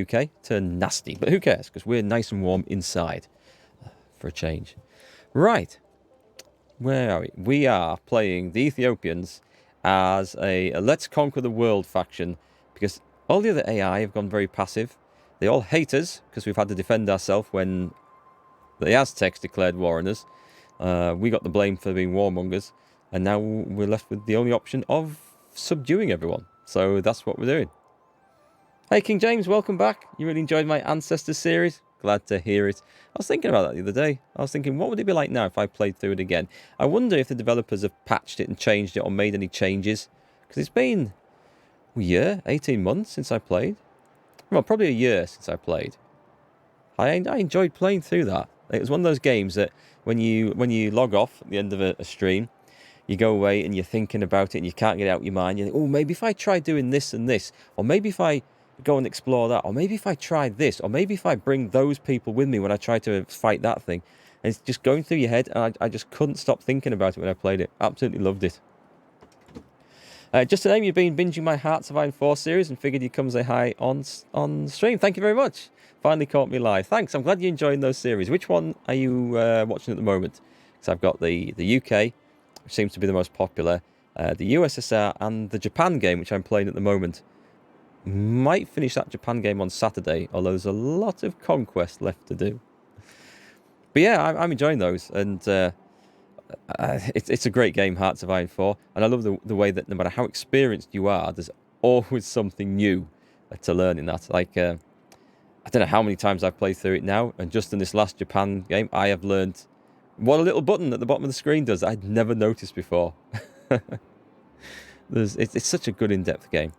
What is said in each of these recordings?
UK turned nasty, but who cares? Because we're nice and warm inside for a change. Right. Where are we? We are playing the Ethiopians as a Let's Conquer the World faction because all the other AI have gone very passive. They all hate us because we've had to defend ourselves when the Aztecs declared war on us. We got the blame for being warmongers, and now we're left with the only option of subduing everyone. So that's what we're doing. Hey King James, welcome back. You really enjoyed my Ancestors series? Glad to hear it. I was thinking about that the other day. I was thinking, what would it be like now if I played through it again? I wonder if the developers have patched it and changed it or made any changes. Because it's been a year, 18 months since I played. Well, probably a year since I played. I enjoyed playing through that. It was one of those games that when you log off at the end of a stream, you go away and you're thinking about it and you can't get it out of your mind. You think, oh, maybe if I try doing this and this, or maybe if I go and explore that, or maybe if I try this, or maybe if I bring those people with me when I try to fight that thing. And it's just going through your head, and I just couldn't stop thinking about it when I played it. Absolutely loved it. Just today, you've been binging my Hearts of Iron 4 series and figured you'd come say hi on stream. Thank you very much. Finally caught me live. Thanks. I'm glad you're enjoying those series. Which one are you watching at the moment? Because I've got the UK, which seems to be the most popular, the USSR, and the Japan game, which I'm playing at the moment. Might finish that Japan game on Saturday, although there's a lot of conquest left to do. But yeah, I'm enjoying those, and it's a great game, Hearts of Iron 4, and I love the way that no matter how experienced you are, there's always something new to learn in that. Like, I don't know how many times I've played through it now, and just in this last Japan game, I have learned what a little button at the bottom of the screen does that I'd never noticed before. It's such a good in-depth game.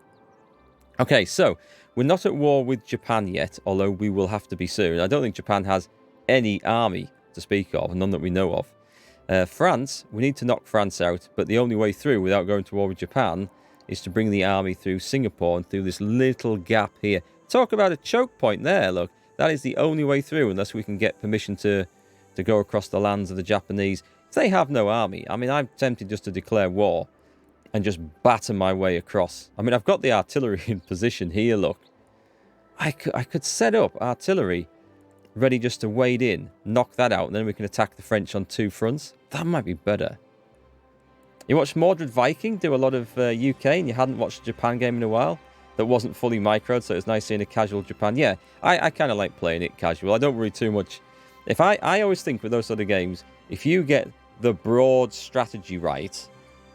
Okay, so we're not at war with Japan yet, although we will have to be soon. I don't think Japan has any army to speak of, none that we know of. France, we need to knock France out, but the only way through without going to war with Japan is to bring the army through Singapore and through this little gap here. Talk about a choke point there, look. That is the only way through unless we can get permission to go across the lands of the Japanese. If they have no army, I mean, I'm tempted just to declare war and just batter my way across. I mean, I've got the artillery in position here, look. I could set up artillery ready just to wade in, knock that out, and then we can attack the French on two fronts. That might be better. You watched Mordred Viking do a lot of UK, and you hadn't watched a Japan game in a while that wasn't fully microed, so it was nice seeing a casual Japan. Yeah, I kind of like playing it casual. I don't worry too much. I always think with those sort of games, if you get the broad strategy right,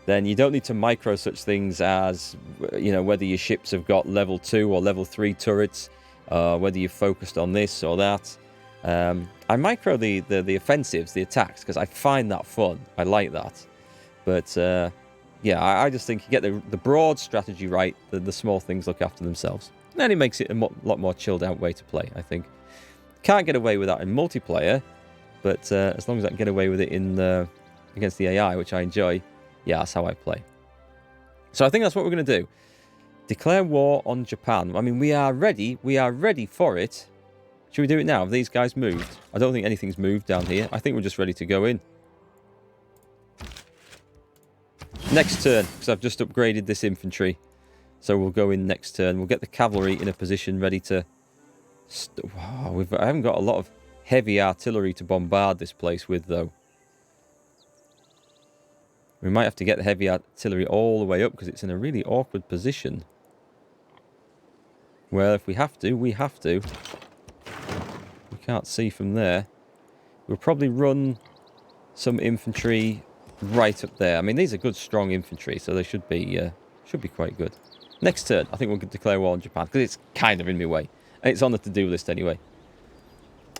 then you don't need to micro such things as, you know, whether your ships have got level 2 or level 3 turrets, whether you're focused on this or that. I micro the offensives, the attacks, because I find that fun. I like that. But, yeah, I just think you get the broad strategy right, the small things look after themselves. And then it makes it a lot more chilled out way to play, I think. Can't get away with that in multiplayer, but as long as I can get away with it in against the AI, which I enjoy, yeah, that's how I play. So I think that's what we're going to do. Declare war on Japan. I mean, we are ready. We are ready for it. Should we do it now? Have these guys moved? I don't think anything's moved down here. I think we're just ready to go in. Next turn, because I've just upgraded this infantry. So we'll go in next turn. We'll get the cavalry in a position ready to... Wow, I haven't got a lot of heavy artillery to bombard this place with, though. We might have to get the heavy artillery all the way up because it's in a really awkward position. Well, if we have to, we have to. We can't see from there. We'll probably run some infantry right up there. I mean, these are good, strong infantry, so they should be quite good. Next turn, I think we'll declare war on Japan because it's kind of in my way. And it's on the to-do list anyway.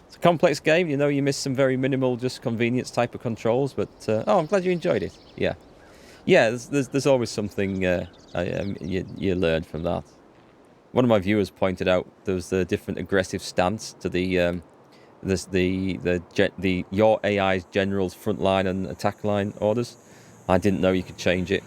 It's a complex game. You know, you miss some very minimal, just convenience type of controls. But, oh, I'm glad you enjoyed it. Yeah. Yeah, there's always something you learn from that. One of my viewers pointed out there was a different aggressive stance to the your AI's general's front line and attack line orders. I didn't know you could change it.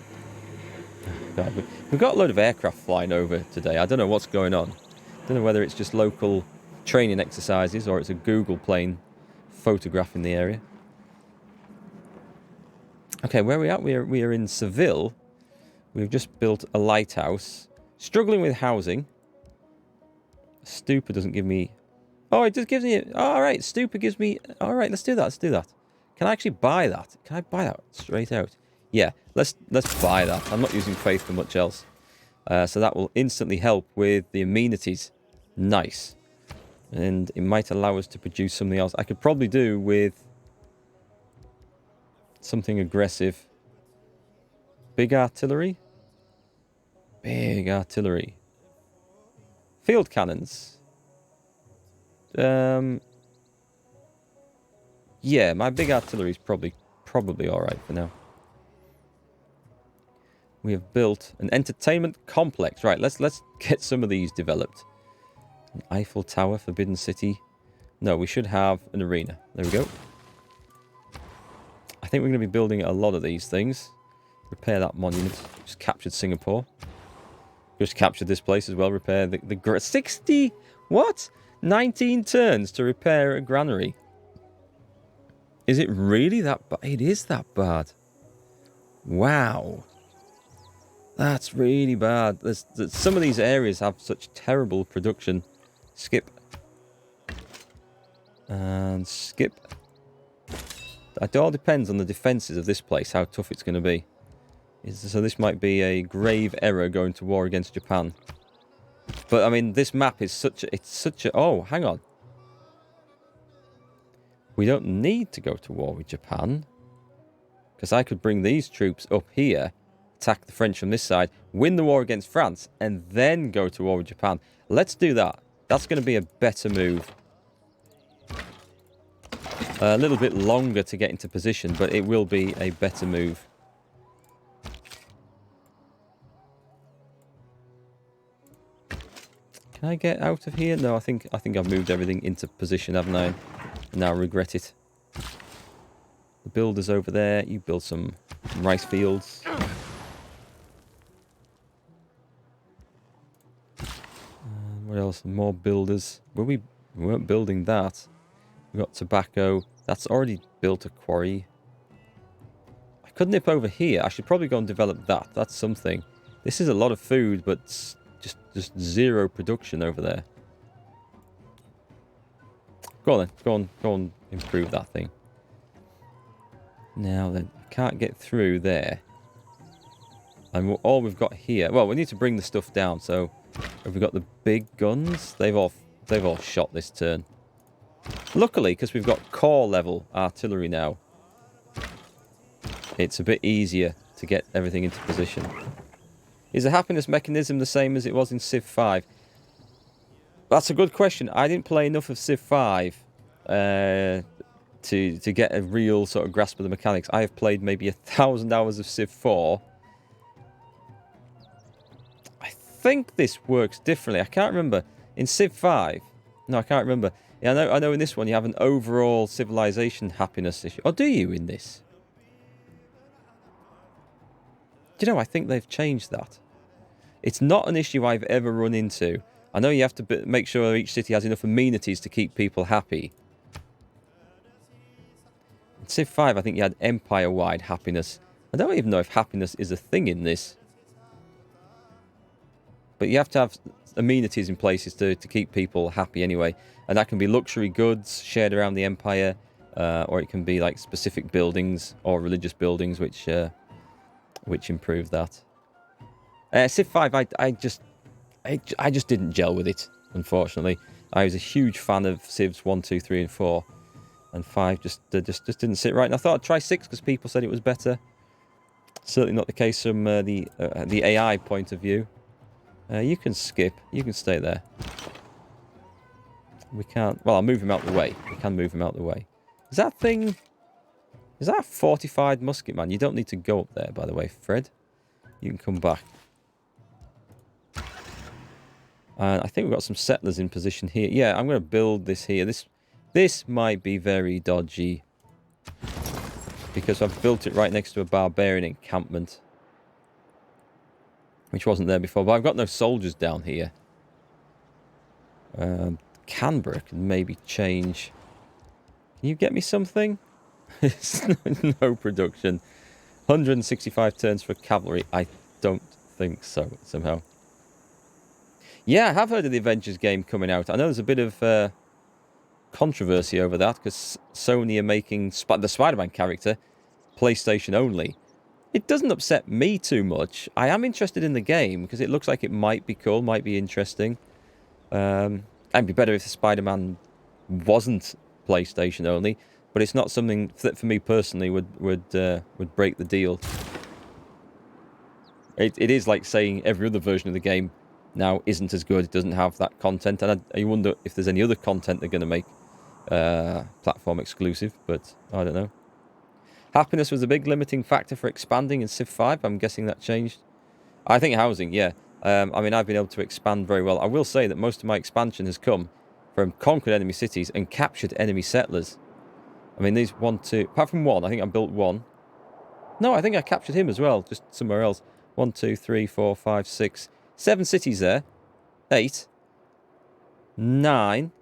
God, we've got a load of aircraft flying over today. I don't know what's going on. I don't know whether it's just local training exercises or it's a Google plane photographing the area. Okay, where are we at? We are in Seville. We've just built a lighthouse. Struggling with housing. Stupa doesn't give me... Oh, it just gives me... All right, Stupa gives me... All right, let's do that. Let's do that. Can I actually buy that? Can I buy that straight out? Yeah, let's buy that. I'm not using Faith for much else. So that will instantly help with the amenities. Nice. And it might allow us to produce something else. I could probably do with something aggressive. Big artillery? Big artillery. Field cannons. Yeah, my big artillery is probably all right for now. We have built an entertainment complex. Right, let's get some of these developed. An Eiffel Tower, Forbidden City. No, we should have an arena. There we go. I think we're going to be building a lot of these things. Repair that monument. Just captured Singapore. Just captured this place as well. Repair the 60... What? 19 turns to repair a granary. Is it really that bad? It is that bad. Wow. That's really bad. Some of these areas have such terrible production. Skip. And skip. It all depends on the defences of this place, how tough it's going to be. So this might be a grave error going to war against Japan. But, I mean, this map is such a... It's such a... Oh, hang on. We don't need to go to war with Japan. Because I could bring these troops up here, attack the French from this side, win the war against France, and then go to war with Japan. Let's do that. That's going to be a better move. A little bit longer to get into position, but it will be a better move. Can I get out of here? No, I think I've moved everything into position, haven't I? Now I regret it. The builders over there. You build some rice fields. What else? More builders. We weren't building that. We got tobacco. That's already built a quarry. I could nip over here. I should probably go and develop that. That's something. This is a lot of food, but just zero production over there. Go on then. Go on, improve that thing. Now then, I can't get through there. And all we've got here... Well, we need to bring the stuff down, so... Have we got the big guns? They've all shot this turn. Luckily, because we've got core level artillery now, it's a bit easier to get everything into position. Is the happiness mechanism the same as it was in Civ 5? That's a good question. I didn't play enough of Civ 5 to get a real sort of grasp of the mechanics. I have played maybe 1,000 hours of Civ 4. I think this works differently. I can't remember. In Civ 5... No, I can't remember. Yeah, I know in this one you have an overall civilization happiness issue. Oh, do you in this? Do you know, I think they've changed that. It's not an issue I've ever run into. I know you have to make sure each city has enough amenities to keep people happy. In Civ 5, I think you had empire-wide happiness. I don't even know if happiness is a thing in this. But you have to have amenities in places to keep people happy anyway. And that can be luxury goods shared around the empire, or it can be like specific buildings or religious buildings which improve that. Civ 5, I just didn't gel with it, unfortunately. I was a huge fan of Civs 1, 2, 3, and 4. And 5 just didn't sit right. And I thought I'd try 6 because people said it was better. Certainly not the case from the AI point of view. You can skip. You can stay there. We can't... Well, I'll move him out the way. We can move him out the way. Is that thing... Is that a fortified musket, man? You don't need to go up there, by the way, Fred. You can come back. And I think we've got some settlers in position here. Yeah, I'm going to build this here. This might be very dodgy. Because I've built it right next to a barbarian encampment. Which wasn't there before. But I've got no soldiers down here. Canberra can maybe change. Can you get me something? No production. 165 turns for cavalry. I don't think so, somehow. Yeah, I have heard of the Avengers game coming out. I know there's a bit of controversy over that because Sony are making the Spider-Man character PlayStation only. It doesn't upset me too much. I am interested in the game because it looks like it might be cool, might be interesting. It'd be better if the Spider-Man wasn't PlayStation only, but it's not something that for me personally would break the deal. It is like saying every other version of the game now isn't as good. It doesn't have that content, and I wonder if there's any other content they're going to make platform exclusive, but I don't know. Happiness was a big limiting factor for expanding in Civ 5. I'm guessing that changed. I think housing, yeah. I mean, I've been able to expand very well. I will say that most of my expansion has come from conquered enemy cities and captured enemy settlers. I mean, these 1, 2... Apart from one, I think I built one. No, I think I captured him as well, just somewhere else. 1, 2, 3, 4, 5, 6, 7 cities there. 8. 9.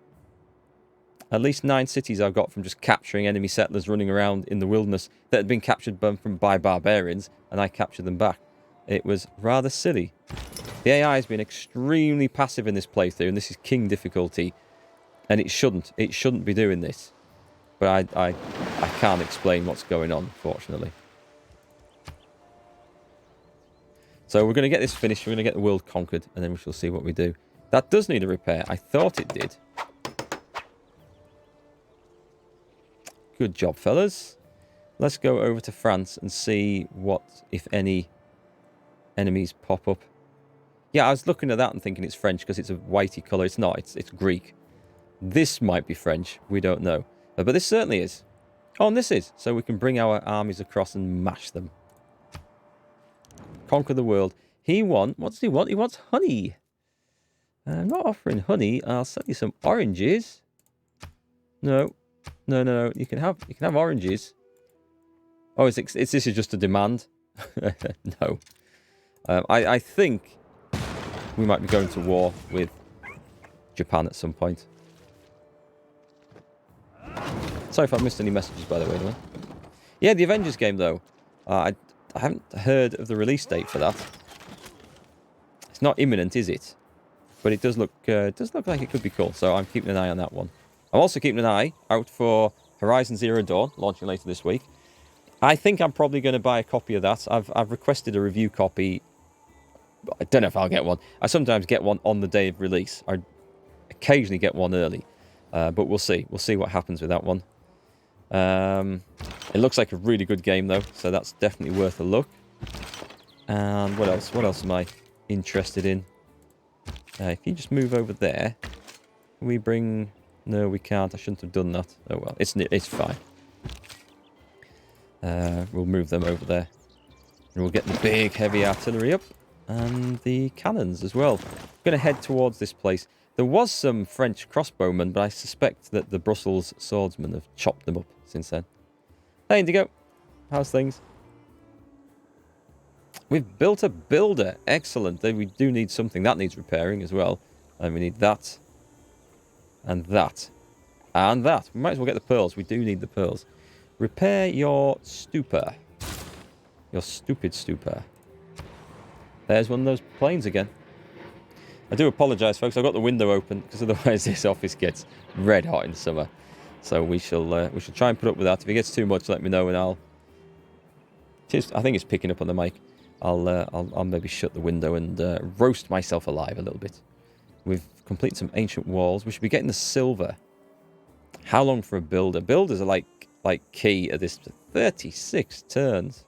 At least 9 cities I've got from just capturing enemy settlers running around in the wilderness that had been captured by barbarians, and I captured them back. It was rather silly. The AI has been extremely passive in this playthrough, and this is King difficulty, and it shouldn't be doing this. But I can't explain what's going on, fortunately. So we're going to get this finished, we're going to get the world conquered, and then we shall see what we do. That does need a repair. I thought it did. Good job, fellas. Let's go over to France and see what, if any, enemies pop up. Yeah, I was looking at that and thinking it's French because it's a whitey colour. It's not. It's Greek. This might be French. We don't know. But this certainly is. Oh, and this is. So we can bring our armies across and mash them. Conquer the world. What does he want? He wants honey. I'm not offering honey. I'll sell you some oranges. No. No. You can have oranges. Oh, this is just a demand. No. I think we might be going to war with Japan at some point. Sorry if I missed any messages, by the way. Anyway. Yeah, the Avengers game, though. I haven't heard of the release date for that. It's not imminent, is it? But it does look like it could be cool. So I'm keeping an eye on that one. I'm also keeping an eye out for Horizon Zero Dawn, launching later this week. I think I'm probably going to buy a copy of that. I've requested a review copy. I don't know if I'll get one. I sometimes get one on the day of release. I occasionally get one early. But we'll see. We'll see what happens with that one. It looks like a really good game, though. So that's definitely worth a look. And what else? What else am I interested in? If you just move over there. Can we bring... No, we can't. I shouldn't have done that. Oh, well. It's fine. We'll move them over there. And we'll get the big heavy artillery up. And the cannons as well. I'm going to head towards this place. There was some French crossbowmen, but I suspect that the Brussels swordsmen have chopped them up since then. Hey, Indigo. How's things? We've built a builder. Excellent. We do need something. That needs repairing as well. And we need that. And that. And that. We might as well get the pearls. We do need the pearls. Repair your stupor. Your stupid stupor. There's one of those planes again. I do apologise, folks. I've got the window open because otherwise this office gets red hot in summer. So we shall try and put up with that. If it gets too much, let me know and I'll... I think it's picking up on the mic. I'll maybe shut the window and roast myself alive a little bit. We've completed some ancient walls. We should be getting the silver. How long for a builder? Builders are like key at this. 36 turns.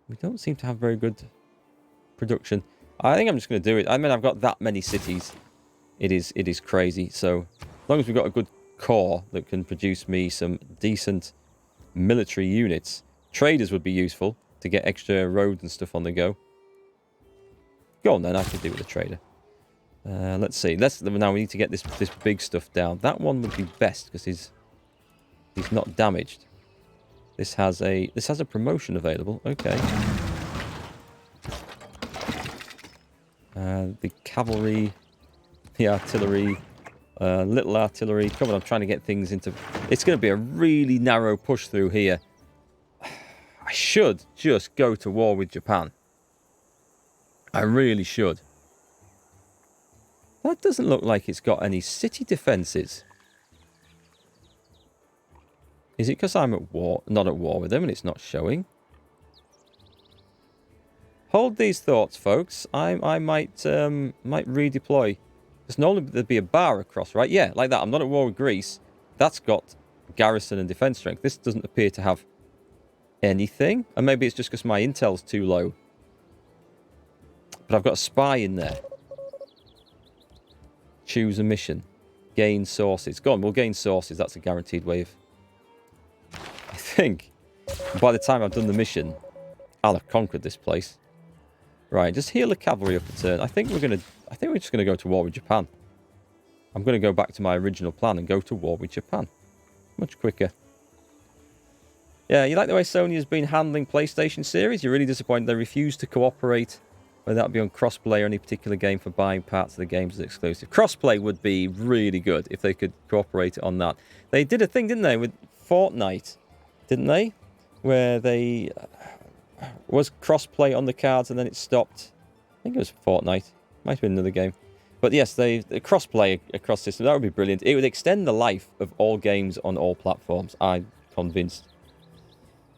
We don't seem to have very good production. I think I'm just going to do it. I mean, I've got that many cities. It is crazy. So as long as we've got a good core that can produce me some decent military units. Traders would be useful to get extra roads and stuff on the go. Go on then, I can do with a trader. Let's see. Now we need to get this big stuff down. That one would be best because he's not damaged. This has a promotion available. Okay. The cavalry, the artillery, little artillery. Come on, I'm trying to get things into... It's going to be a really narrow push through here. I should just go to war with Japan. I really should. That doesn't look like it's got any city defences. Is it because I'm at war, not at war with them, and it's not showing? Hold these thoughts, folks. I might redeploy. Because normally there'd be a bar across, right? Yeah, like that. I'm not at war with Greece. That's got garrison and defence strength. This doesn't appear to have anything. And maybe it's just because my intel's too low. But I've got a spy in there. Choose a mission. Gain sources. Go on, we'll gain sources. That's a guaranteed way of... I think by the time I've done the mission, I'll have conquered this place. Right, just heal the cavalry up a turn. I think we're just gonna go to war with Japan. I'm gonna go back to my original plan and go to war with Japan. Much quicker. Yeah, you like the way Sony has been handling PlayStation series? You're really disappointed they refuse to cooperate, whether that be on crossplay or any particular game for buying parts of the games as exclusive. Crossplay would be really good if they could cooperate on that. They did a thing, didn't they, with Fortnite, didn't they? Where they... was crossplay on the cards and then it stopped. I think it was Fortnite. Might have been another game. But yes, the crossplay across system, that would be brilliant. It would extend the life of all games on all platforms. I'm convinced.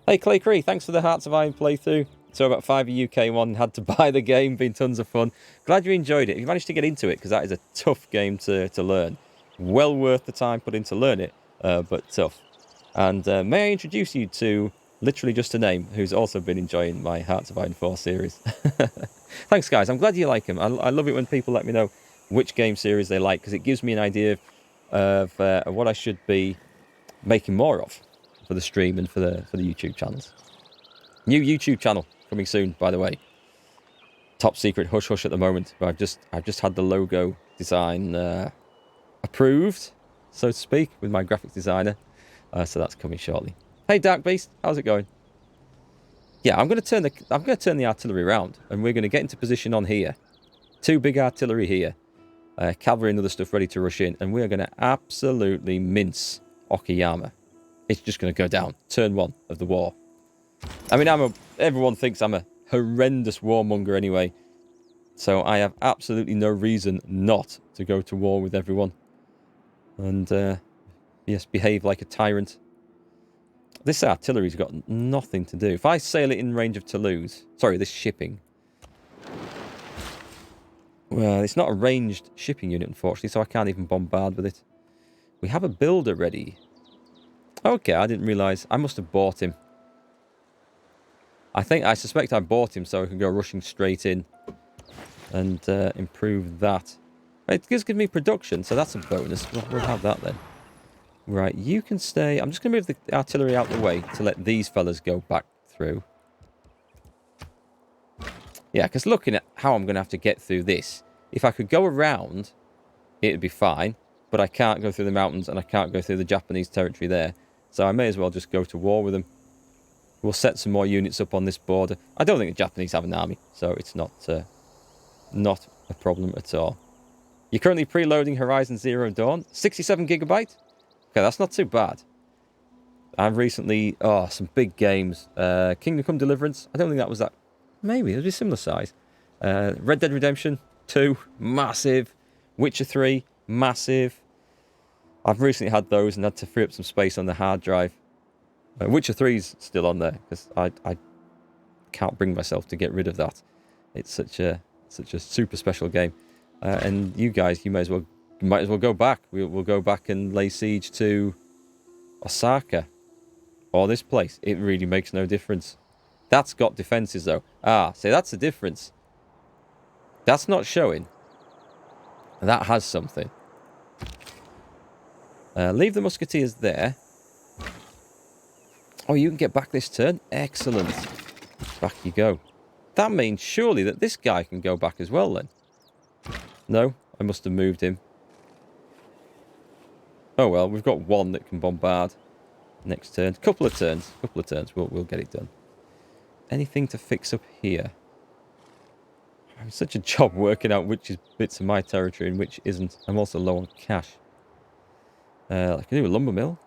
Hey, Clay Cree, thanks for the Hearts of Iron playthrough. So about 5 of you came on, had to buy the game, been tons of fun. Glad you enjoyed it. If you managed to get into it, because that is a tough game to learn. Well worth the time put in to learn it, but tough. And may I introduce you to... literally just a name, who's also been enjoying my Hearts of Iron 4 series. Thanks, guys. I'm glad you like them. I love it when people let me know which game series they like, because it gives me an idea of what I should be making more of for the stream and for the YouTube channels. New YouTube channel coming soon, by the way. Top secret, hush hush at the moment. But I've just had the logo design approved, so to speak, with my graphics designer. So that's coming shortly. Hey, Dark Beast, how's it going? Yeah, I'm going to turn the artillery around, and we're going to get into position on here. 2 big artillery here, cavalry and other stuff ready to rush in, and we're going to absolutely mince Okayama. It's just going to go down. Turn 1 of the war. I mean, everyone thinks I'm a horrendous warmonger anyway, so I have absolutely no reason not to go to war with everyone, and yes, behave like a tyrant. This artillery's got nothing to do. If I sail it in range of Toulouse... Sorry, this shipping. Well, it's not a ranged shipping unit, unfortunately, so I can't even bombard with it. We have a builder ready. Okay, I didn't realise. I must have bought him. I suspect I bought him so I can go rushing straight in and improve that. It does give me production, so that's a bonus. We'll have that then. Right, you can stay. I'm just going to move the artillery out the way to let these fellas go back through. Yeah, because looking at how I'm going to have to get through this, if I could go around, it would be fine. But I can't go through the mountains and I can't go through the Japanese territory there. So I may as well just go to war with them. We'll set some more units up on this border. I don't think the Japanese have an army, so it's not a problem at all. You're currently preloading Horizon Zero Dawn. 67 gigabyte? Okay, that's not too bad. I've recently... Oh, some big games. Kingdom Come Deliverance. I don't think that was that... Maybe, it'll be similar size. Red Dead Redemption 2. Massive. Witcher 3. Massive. I've recently had those and had to free up some space on the hard drive. Witcher 3's still on there, because I can't bring myself to get rid of that. It's such a super special game. And you guys, you might as well go back. We'll go back and lay siege to Osaka or this place. It really makes no difference. That's got defenses though. Ah, see, that's the difference. That's not showing. That has something. Leave the musketeers there. Oh, you can get back this turn. Excellent. Back you go. That means surely that this guy can go back as well then. No, I must have moved him. Oh well, we've got one that can bombard next turn. Couple of turns. We'll get it done. Anything to fix up here? I'm such a job working out which is bits of my territory and which isn't. I'm also low on cash. I can do a lumber mill.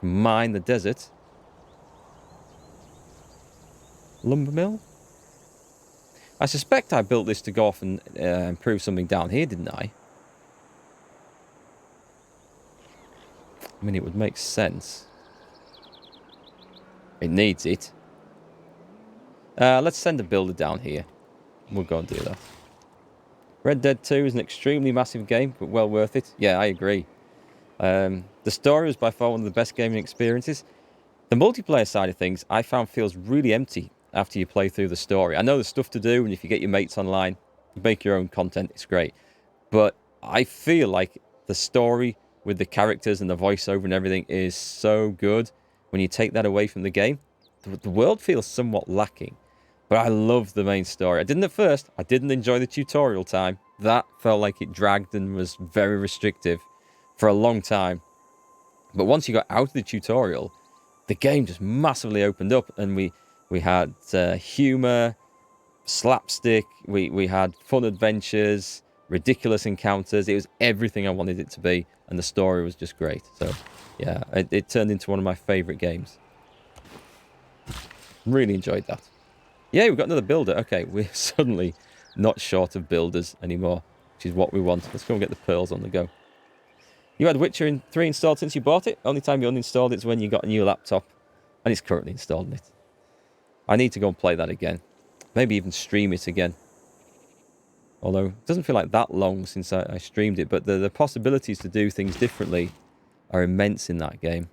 Mine the desert. Lumber mill. I suspect I built this to go off and improve something down here, didn't I? I mean, it would make sense. It needs it. Let's send a builder down here. We'll go and do that. Red Dead 2 is an extremely massive game, but well worth it. Yeah, I agree. The story was by far one of the best gaming experiences. The multiplayer side of things, I found feels really empty after you play through the story. I know there's stuff to do, and if you get your mates online, you make your own content, it's great. But I feel like the story with the characters and the voiceover and everything is so good. When you take that away from the game, the world feels somewhat lacking. But I love the main story. I didn't at first. I didn't enjoy the tutorial time. That felt like it dragged and was very restrictive for a long time. But once you got out of the tutorial, the game just massively opened up, and we had humor, slapstick, we had fun adventures, ridiculous encounters. It was everything I wanted it to be, and the story was just great. So yeah, it turned into one of my favorite games. Really enjoyed that. Yeah, we've got another builder. Okay, we're suddenly not short of builders anymore, which is what we want. Let's go and get the pearls on the go. You had Witcher 3 installed since you bought it? Only time you uninstalled it is when you got a new laptop, and it's currently installed in it. I need to go and play that again. Maybe even stream it again. Although, it doesn't feel like that long since I streamed it, but the possibilities to do things differently are immense in that game.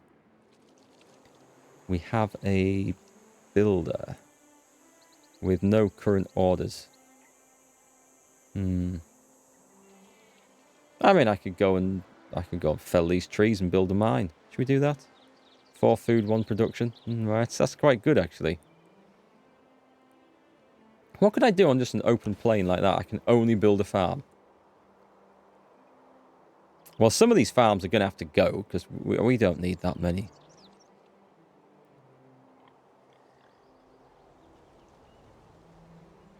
We have a builder with no current orders. I mean, I could go and fell these trees and build a mine. Should we do that? 4 food, 1 production. Right, that's quite good actually. What could I do on just an open plain like that? I can only build a farm. Well, some of these farms are going to have to go because we don't need that many.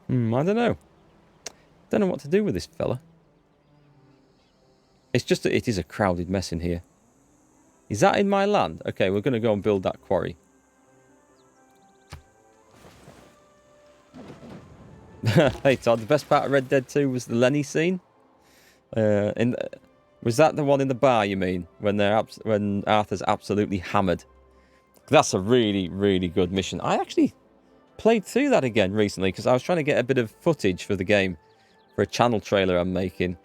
I don't know. Don't know what to do with this fella. It's just that it is a crowded mess in here. Is that in my land? Okay, we're going to go and build that quarry. Hey Todd, the best part of Red Dead 2 was the Lenny scene. Was that the one in the bar, you mean? When Arthur's absolutely hammered. That's a really, really good mission. I actually played through that again recently because I was trying to get a bit of footage for the game for a channel trailer I'm making.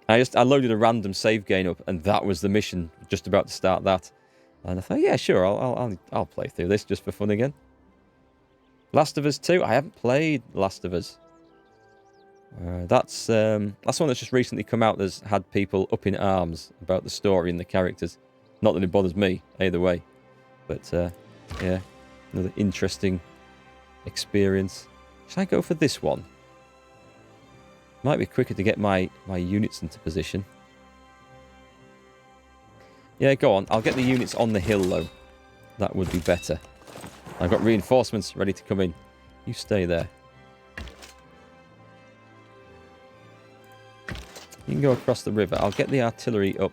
I loaded a random save game up, and that was the mission. Just about to start that, and I thought, yeah, sure, I'll play through this just for fun again. Last of Us 2. I haven't played Last of Us. That's one that's just recently come out. That's had people up in arms about the story and the characters. Not that it bothers me either way, but yeah, another interesting experience. Should I go for this one? Might be quicker to get my units into position. Yeah, go on. I'll get the units on the hill, though. That would be better. I've got reinforcements ready to come in. You stay there. You can go across the river. I'll get the artillery up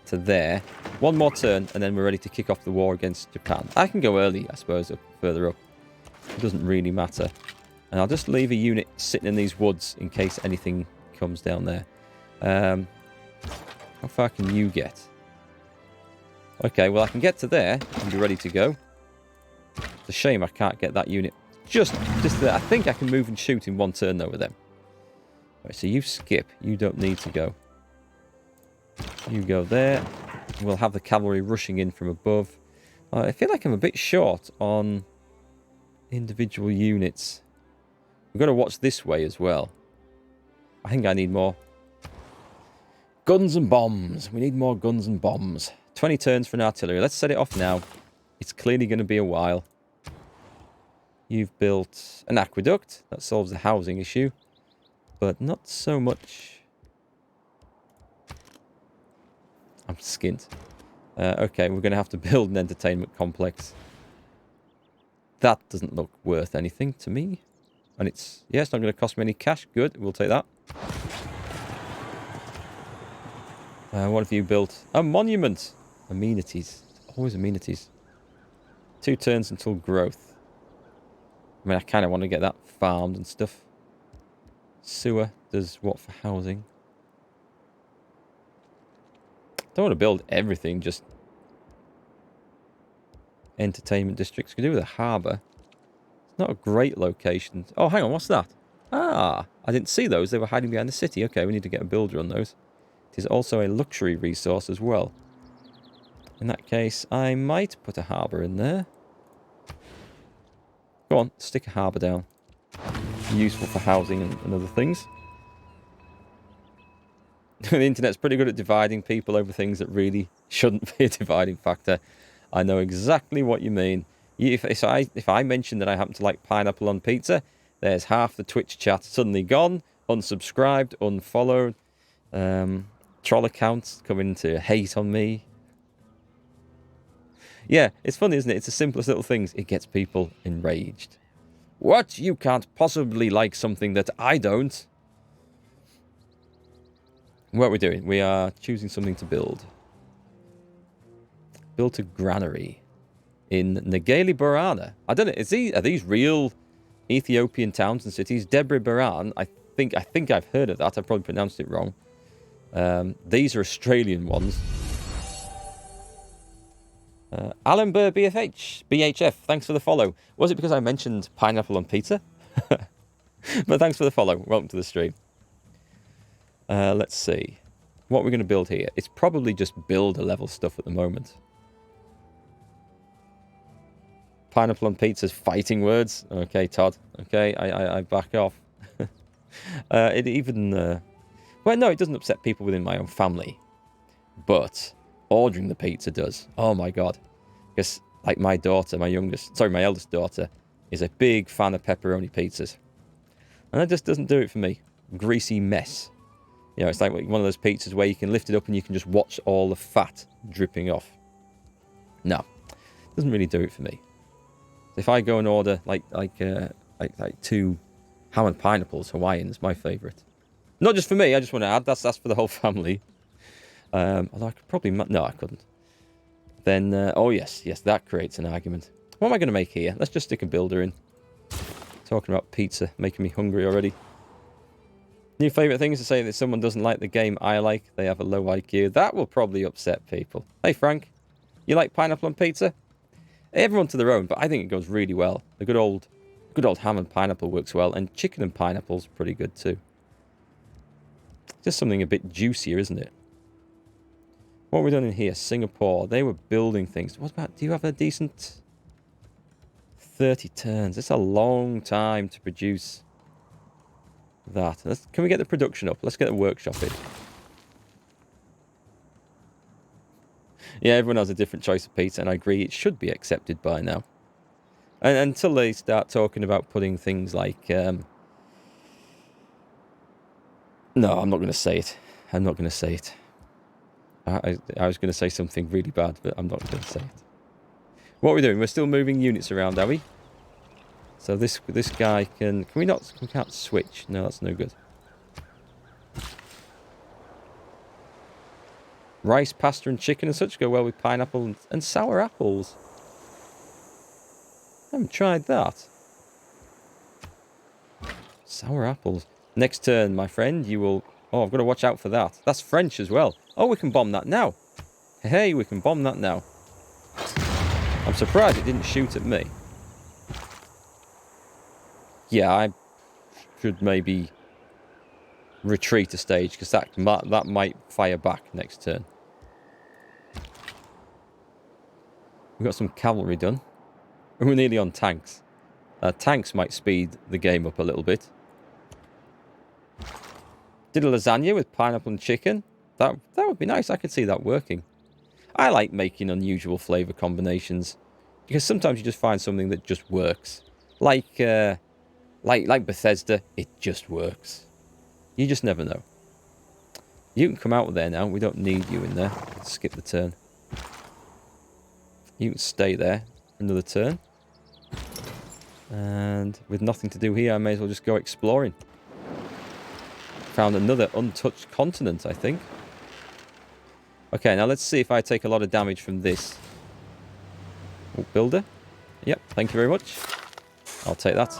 to there. One more turn, and then we're ready to kick off the war against Japan. I can go early, I suppose, further up. It doesn't really matter. And I'll just leave a unit sitting in these woods in case anything comes down there. How far can you get? Okay, well, I can get to there and be ready to go. It's a shame I can't get that unit just there. I think I can move and shoot in one turn, though, with them. Right, so you skip. You don't need to go. You go there. We'll have the cavalry rushing in from above. I feel like I'm a bit short on individual units. We've got to watch this way as well. I think I need more guns and bombs. We need more guns and bombs. 20 turns for an artillery. Let's set it off now. It's clearly going to be a while. You've built an aqueduct. That solves the housing issue. But not so much. I'm skint. Okay, we're going to have to build an entertainment complex. That doesn't look worth anything to me. And it's not going to cost me any cash. Good, we'll take that. What have you built? A monument. Amenities. Always amenities. 2 turns until growth. I mean, I kind of want to get that farmed and stuff. Sewer does what for housing? Don't want to build everything, just entertainment districts. Could do with a harbour. It's not a great location. Oh, hang on, what's that? Ah, I didn't see those. They were hiding behind the city. Okay, we need to get a builder on those. It is also a luxury resource as well. In that case, I might put a harbour in there. Go on, stick a harbour down. Useful for housing and other things. The internet's pretty good at dividing people over things that really shouldn't be a dividing factor. I know exactly what you mean. If I mention that I happen to like pineapple on pizza, there's half the Twitch chat suddenly gone, unsubscribed, unfollowed, troll accounts coming to hate on me. Yeah, it's funny, isn't it? It's the simplest little things. It gets people enraged. What? You can't possibly like something that I don't. What are we doing? We are choosing something to build. Built a granary in Negeli Borana. I don't know. Are these real Ethiopian towns and cities? Debre Baran. I think I've heard of that. I probably pronounced it wrong. These are Australian ones. Alan Burr BHF. Thanks for the follow. Was it because I mentioned pineapple on pizza? But thanks for the follow. Welcome to the stream. Let's see. What we're going to build here. It's probably just builder level stuff at the moment. Pineapple on pizza's fighting words. Okay, Todd. Okay, I back off. It even... well, no, it doesn't upset people within my own family. But ordering the pizza does. Oh, my God. Because, like, my daughter, my eldest daughter, is a big fan of pepperoni pizzas. And that just doesn't do it for me. Greasy mess. You know, it's like one of those pizzas where you can lift it up and you can just watch all the fat dripping off. No, doesn't really do it for me. If I go and order like 2 ham and pineapples, Hawaiian's my favourite. Not just for me. I just want to add that's for the whole family. Although I could probably no, I couldn't. Then oh yes, that creates an argument. What am I going to make here? Let's just stick a builder in. Talking about pizza, making me hungry already. New favourite thing is to say that someone doesn't like the game I like. They have a low IQ. That will probably upset people. Hey, Frank. You like pineapple on pizza? Everyone to their own, but I think it goes really well. The good old ham and pineapple works well. And chicken and pineapple's pretty good too. Just something a bit juicier, isn't it? What are we doing in here? Singapore. They were building things. What about... Do you have a decent... 30 turns. It's a long time to produce... that. Can we get the production up? Let's get the workshop in. Yeah, everyone has a different choice of pizza, and I agree it should be accepted by now. And until they start talking about putting things like... No, I'm not going to say it. I'm not going to say it. I was going to say something really bad, but I'm not going to say it. What are we doing? We're still moving units around, are we? So this guy can we not? We can't switch. No, that's no good. Rice, pasta, and chicken and such go well with pineapple and sour apples. I haven't tried that. Sour apples. Next turn, my friend, you will... Oh, I've got to watch out for that. That's French as well. Oh, we can bomb that now. Hey, we can bomb that now. I'm surprised it didn't shoot at me. Yeah, I should maybe retreat a stage, because that might fire back next turn. We've got some cavalry done. We're nearly on tanks. Tanks might speed the game up a little bit. Did a lasagna with pineapple and chicken. That would be nice. I could see that working. I like making unusual flavour combinations, because sometimes you just find something that just works. Like Bethesda, it just works. You just never know. You can come out of there now. We don't need you in there. Let's skip the turn. You can stay there for another turn. And with nothing to do here, I may as well just go exploring. Found another untouched continent, I think. Okay, now let's see if I take a lot of damage from this. Oh, builder. Yep, thank you very much. I'll take that.